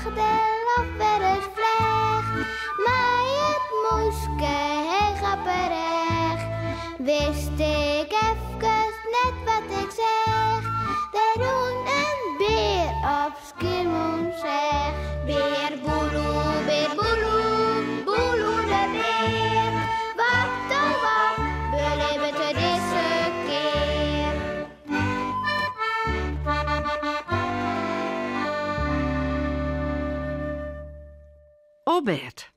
dagdel of weer eens vleg. Maar het moeske heel grapperig. Wist ik even net wat ik zeg. Daar doen een beer op Schiermonnikoog zeg. Beer boeloe, boeloe de beer. Wat oh wat, beleven we deze keer. Bert.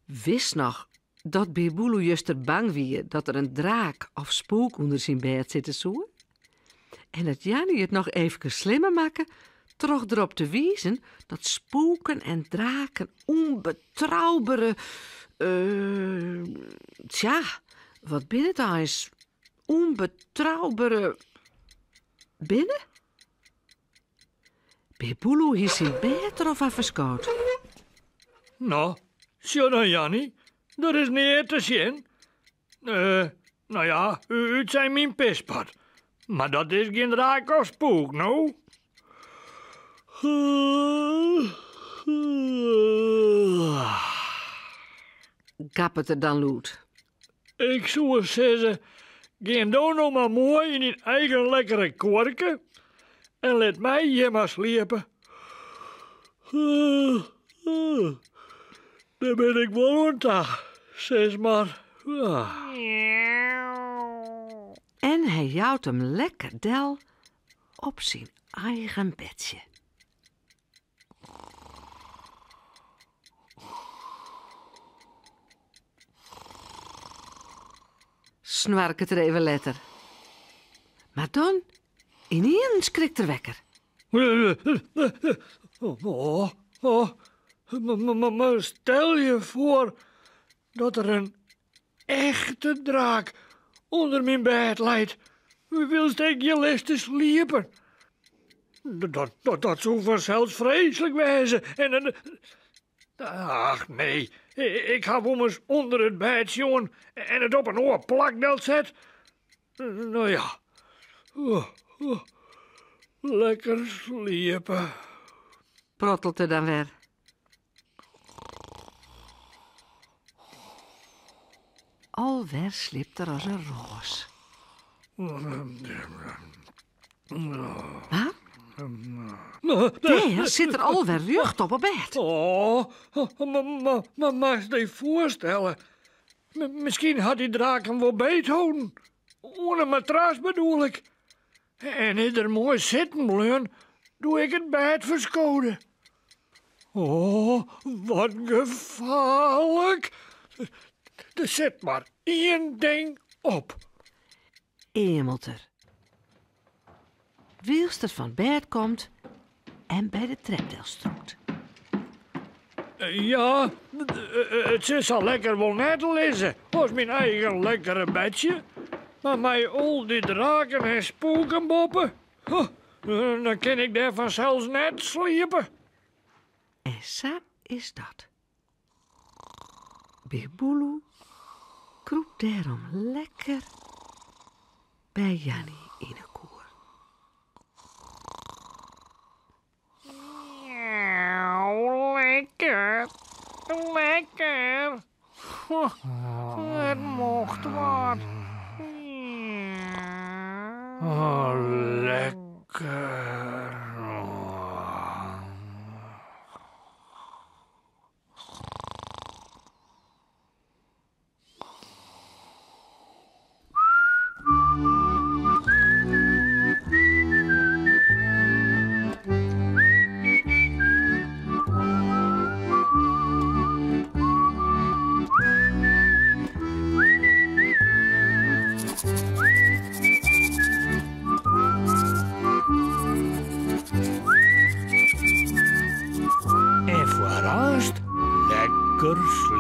Wist nog dat Beer Boeloe juist bang wie dat er een draak of spook onder zijn bed zitten zoen? En dat Jannie het nog even slimmer maken, toch erop te wijzen dat spoken en draken onbetrouwbare... tja, wat binnen het is? Onbetrouwbare... binnen? Beer Boeloe is zijn bed erop aan verschoot. Nou, zie dan, Jannie. Dat is niet te zien. Nou ja, u zijn mijn pispad. Maar dat is geen draak of spook, nou. Gappert er dan loet. Ik zou zeggen, ga dan nog maar mooi in je eigen lekkere kwarken en let mij hier maar sliepen. Daar ben ik wel een dag, zeg maar. En hij jouwt hem lekker del op zijn eigen bedje. Snark het er even letter. Maar dan, ineens krikt er wekker. Maar stel je voor dat er een echte draak onder mijn bed lijdt. Wil ik je les te sliepen? Dat zou vanzelfs vreselijk wezen. Ach nee, ik heb hem eens onder het bed, jongen, en het op een oorplakbelt zet. Nou ja, lekker sliepen. Prottelt er dan weer. Alweer slipt er als een roos. Wat? Daar zit er alweer lucht op bed. Maar mag je je voorstellen? Misschien had die draak hem wel beethouden. Onder een matras bedoel ik. En in er mooi zitten bleun, doe ik het bed verschonen. Oh, wat gevaarlijk. Er zit maar één ding op. Emelter. Wielst het van bed komt en bij de trapdel strokt. Ja, het is al lekker wel net lezen. Was mijn eigen lekkere bedje. Maar mij al die draken en spoken boppen. Dan kan ik daar vanzelfs net sliepen. En zo is dat. Beer Boeloe kroept daarom lekker bij Jannie in de koer. Lekker, lekker. Het mocht wat. Lekker. En vooral lekker slapen.